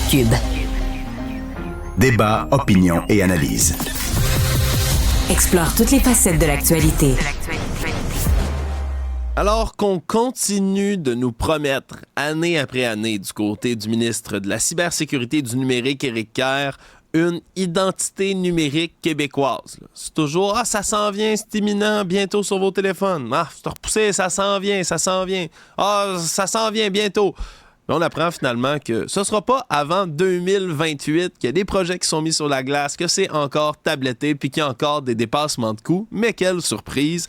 Cube. Débat, opinion et analyse. Explore toutes les facettes de l'actualité. Alors qu'on continue de nous promettre, année après année, du côté du ministre de la Cybersécurité et du Numérique, Éric Kerr, une identité numérique québécoise. Là. C'est toujours « Ah, ça s'en vient, c'est imminent, bientôt sur vos téléphones. Ah, c'est repoussé, ça s'en vient, ça s'en vient. Ah, ça s'en vient bientôt. » Là, on apprend finalement que ce ne sera pas avant 2028, qu'il y a des projets qui sont mis sur la glace, que c'est encore tabletté puis qu'il y a encore des dépassements de coûts. Mais quelle surprise!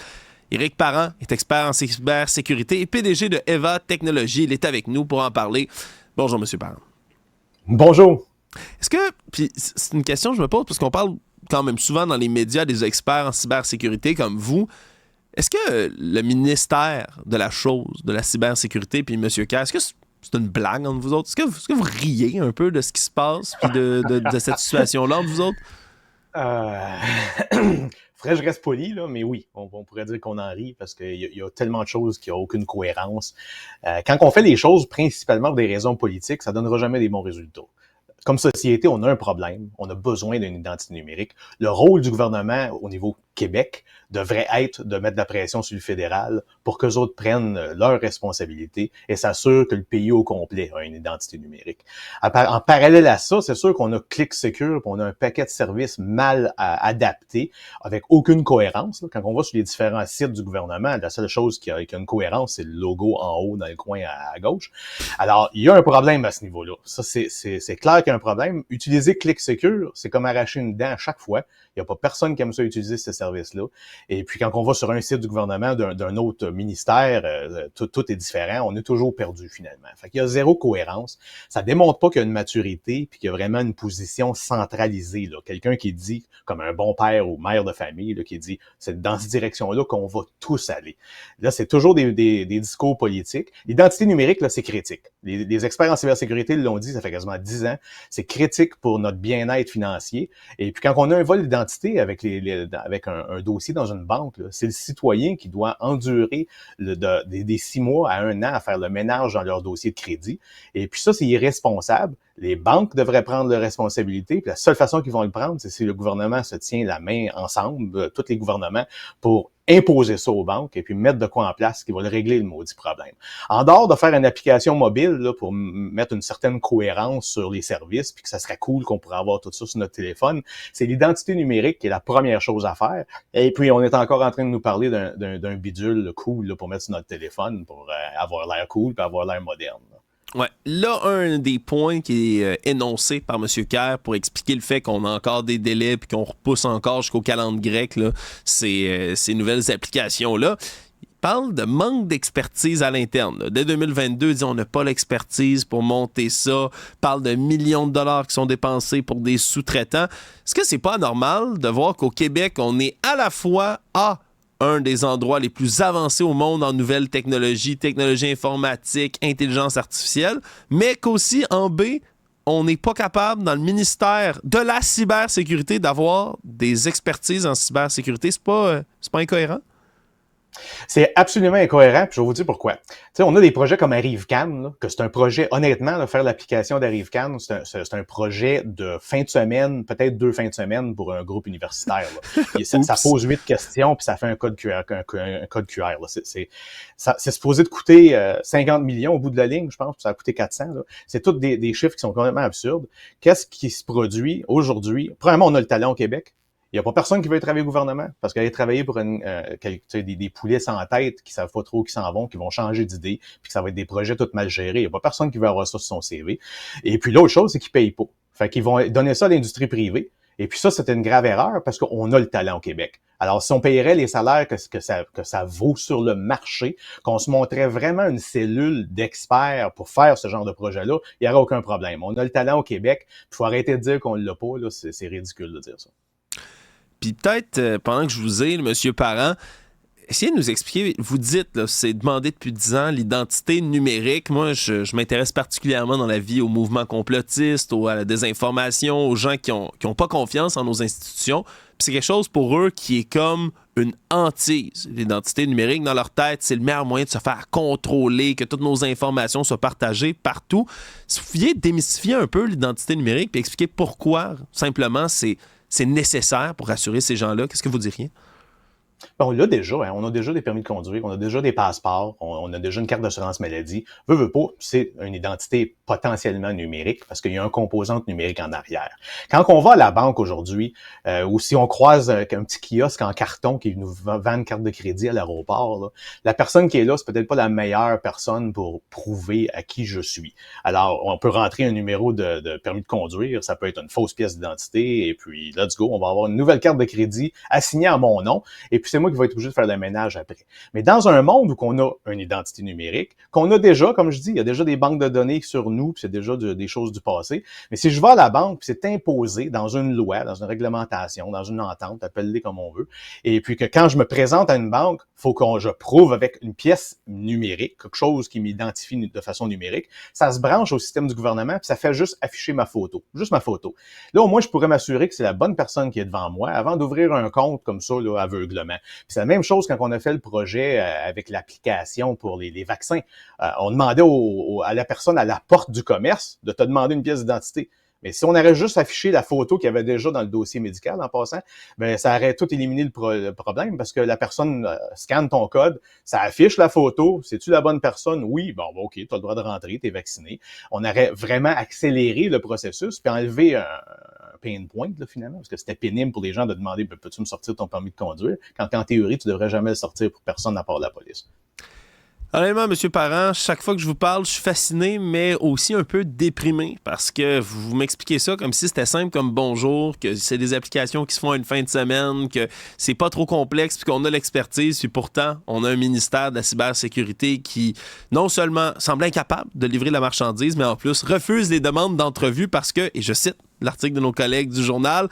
Éric Parent est expert en cybersécurité et PDG de EVA Technologies. Il est avec nous pour en parler. Bonjour, M. Parent. Bonjour. Est-ce que, puis c'est une question que je me pose parce qu'on parle quand même souvent dans les médias des experts en cybersécurité comme vous. Est-ce que le ministère de la chose, de la cybersécurité, puis M. Kerr, est-ce que c'est une blague entre vous autres? Est-ce que vous riez un peu de ce qui se passe puis de cette situation-là entre vous autres? Faudrait que je reste poli, là, mais oui, on pourrait dire qu'on en rit parce qu'il y a tellement de choses qui n'ont aucune cohérence. Quand on fait les choses principalement pour des raisons politiques, ça donnera jamais des bons résultats. Comme société, on a un problème, on a besoin d'une identité numérique. Le rôle du gouvernement au niveau Québec devrait être de mettre de la pression sur le fédéral pour qu'eux autres prennent leurs responsabilités et s'assurent que le pays au complet a une identité numérique. En parallèle à ça, c'est sûr qu'on a ClickSecure, on a un paquet de services mal adaptés, avec aucune cohérence. Quand on va sur les différents sites du gouvernement, la seule chose qui a une cohérence, c'est le logo en haut dans le coin à gauche. Alors, il y a un problème à ce niveau-là. Ça, c'est clair qu'il y a un problème. Utiliser ClickSecure, c'est comme arracher une dent à chaque fois. Il n'y a pas personne qui aime ça utiliser ce service-là. Et puis, quand on va sur un site du gouvernement d'un autre ministère, tout est différent. On est toujours perdu, finalement. Fait qu'il y a zéro cohérence. Ça démontre pas qu'il y a une maturité puis qu'il y a vraiment une position centralisée, là. Quelqu'un qui dit, comme un bon père ou mère de famille, là, qui dit, c'est dans cette direction-là qu'on va tous aller. Là, c'est toujours des discours politiques. L'identité numérique, là, c'est critique. Les experts en cybersécurité l'ont dit, ça fait quasiment 10 ans. C'est critique pour notre bien-être financier. Et puis, quand on a un vol d'identité avec un dossier dans une banque, là, c'est le citoyen qui doit endurer des 6 mois à 1 an à faire le ménage dans leur dossier de crédit. Et puis ça, c'est irresponsable. Les banques devraient prendre leurs responsabilités. Puis la seule façon qu'ils vont le prendre, c'est si le gouvernement se tient la main ensemble, tous les gouvernements, pour imposer ça aux banques et puis mettre de quoi en place qui va le régler le maudit problème. En dehors de faire une application mobile là, pour mettre une certaine cohérence sur les services, puis que ça serait cool qu'on pourrait avoir tout ça sur notre téléphone, c'est l'identité numérique qui est la première chose à faire. Et puis, on est encore en train de nous parler d'un bidule cool là, pour mettre sur notre téléphone, pour avoir l'air cool et avoir l'air moderne. Ouais. Là, un des points qui est énoncé par M. Kerr pour expliquer le fait qu'on a encore des délais puis qu'on repousse encore jusqu'au calendrier grec là, ces nouvelles applications-là, il parle de manque d'expertise à l'interne. Là. Dès 2022, il dit on n'a pas l'expertise pour monter ça. Il parle de millions de dollars qui sont dépensés pour des sous-traitants. Est-ce que c'est pas anormal de voir qu'au Québec, on est à la fois un des endroits les plus avancés au monde en nouvelles technologies, technologies informatiques, intelligence artificielle, mais qu'aussi en B, on n'est pas capable dans le ministère de la cybersécurité d'avoir des expertises en cybersécurité. C'est pas incohérent? C'est absolument incohérent, puis je vais vous dire pourquoi. Tu sais, on a des projets comme ArriveCan, là, que c'est un projet, honnêtement, de faire l'application d'ArriveCan, c'est un projet de fin de semaine, peut-être 2 fins de semaine pour un groupe universitaire. Là. Ça pose 8 questions, puis ça fait un code QR. Un code QR là. C'est supposé de coûter 50 millions au bout de la ligne, je pense, puis ça a coûté 400. Là. C'est tous des chiffres qui sont complètement absurdes. Qu'est-ce qui se produit aujourd'hui? Premièrement, on a le talent au Québec. Il n'y a pas personne qui veut travailler au gouvernement parce qu'aller travailler pour des poulets sans tête qui savent pas trop où ils s'en vont, qui vont changer d'idée, puis que ça va être des projets tout mal gérés. Il n'y a pas personne qui veut avoir ça sur son CV. Et puis l'autre chose, c'est qu'ils payent pas. Fait qu'ils vont donner ça à l'industrie privée. Et puis ça, c'était une grave erreur parce qu'on a le talent au Québec. Alors, si on payerait les salaires que ça vaut sur le marché, qu'on se montrait vraiment une cellule d'experts pour faire ce genre de projet-là, il n'y aurait aucun problème. On a le talent au Québec. Il faut arrêter de dire qu'on l'a pas. Là, c'est ridicule de dire ça. Puis peut-être, pendant que je vous ai, M. Parent, essayez de nous expliquer, vous dites, là, c'est demandé depuis 10 ans, l'identité numérique. Moi, je m'intéresse particulièrement dans la vie au mouvement complotiste, à la désinformation, aux gens qui ont pas confiance en nos institutions. c'est quelque chose pour eux qui est comme une hantise. L'identité numérique, dans leur tête, c'est le meilleur moyen de se faire contrôler, que toutes nos informations soient partagées partout. Si vous pouviez démystifier un peu l'identité numérique et expliquer pourquoi, simplement, c'est nécessaire pour rassurer ces gens-là, qu'est-ce que vous diriez? On l'a déjà, hein. On a déjà des permis de conduire, on a déjà des passeports, on a déjà une carte d'assurance maladie. Veut pas, c'est une identité potentiellement numérique parce qu'il y a un composante numérique en arrière. Quand on va à la banque aujourd'hui, ou si on croise un petit kiosque en carton qui nous vend une carte de crédit à l'aéroport, là, la personne qui est là, c'est peut-être pas la meilleure personne pour prouver à qui je suis. Alors, on peut rentrer un numéro de permis de conduire, ça peut être une fausse pièce d'identité, et puis let's go, on va avoir une nouvelle carte de crédit assignée à mon nom, et puis c'est moi qui vais être obligé de faire le ménage après. Mais dans un monde où on a une identité numérique, qu'on a déjà, comme je dis, il y a déjà des banques de données sur nous, puis c'est déjà des choses du passé. Mais si je vais à la banque, puis c'est imposé dans une loi, dans une réglementation, dans une entente, appelle-les comme on veut, et puis que quand je me présente à une banque, il faut que je prouve avec une pièce numérique, quelque chose qui m'identifie de façon numérique, ça se branche au système du gouvernement, puis ça fait juste afficher ma photo, juste ma photo. Là, au moins, je pourrais m'assurer que c'est la bonne personne qui est devant moi avant d'ouvrir un compte comme ça, là, aveuglement. Puis c'est la même chose quand on a fait le projet avec l'application pour les vaccins. On demandait à la personne à la porte du commerce de te demander une pièce d'identité. Mais si on aurait juste affiché la photo qu'il y avait déjà dans le dossier médical en passant, ben ça aurait tout éliminé le problème parce que la personne scanne ton code, ça affiche la photo. C'est-tu la bonne personne? Oui, bon, OK, tu as le droit de rentrer, tu es vacciné. On aurait vraiment accéléré le processus puis enlevé un pain point, là, finalement, parce que c'était pénible pour les gens de demander « Peux-tu me sortir ton permis de conduire? » Quand en théorie, tu devrais jamais le sortir pour personne à part la police. Honnêtement, M. Parent, chaque fois que je vous parle, je suis fasciné, mais aussi un peu déprimé parce que vous m'expliquez ça comme si c'était simple comme bonjour, que c'est des applications qui se font à une fin de semaine, que c'est pas trop complexe, puis qu'on a l'expertise, puis pourtant, on a un ministère de la cybersécurité qui, non seulement semble incapable de livrer la marchandise, mais en plus refuse les demandes d'entrevue parce que, et je cite l'article de nos collègues du journal,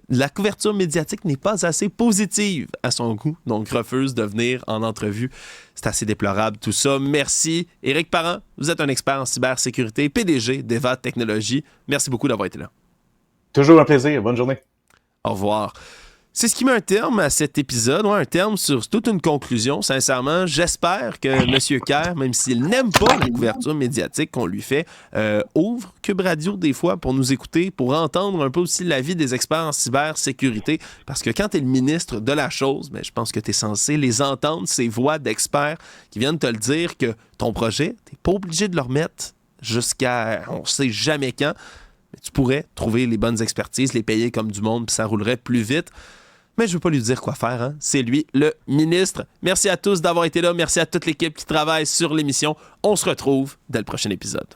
la couverture médiatique n'est pas assez positive à son goût, donc refuse de venir en entrevue. C'est assez déplorable tout ça. Merci. Éric Parent, vous êtes un expert en cybersécurité, PDG d'Eva Technologies. Merci beaucoup d'avoir été là. Toujours un plaisir. Bonne journée. Au revoir. C'est ce qui met un terme à cet épisode, un terme sur toute une conclusion. Sincèrement, j'espère que M. Kerr, même s'il n'aime pas la couverture médiatique qu'on lui fait, ouvre Cube Radio des fois pour nous écouter, pour entendre un peu aussi l'avis des experts en cybersécurité. Parce que quand tu es le ministre de la chose, je pense que tu es censé les entendre, ces voix d'experts qui viennent te le dire que ton projet, tu n'es pas obligé de le remettre jusqu'à on ne sait jamais quand. Mais tu pourrais trouver les bonnes expertises, les payer comme du monde, puis ça roulerait plus vite. Mais je ne veux pas lui dire quoi faire, hein? C'est lui, le ministre. Merci à tous d'avoir été là. Merci à toute l'équipe qui travaille sur l'émission. On se retrouve dès le prochain épisode.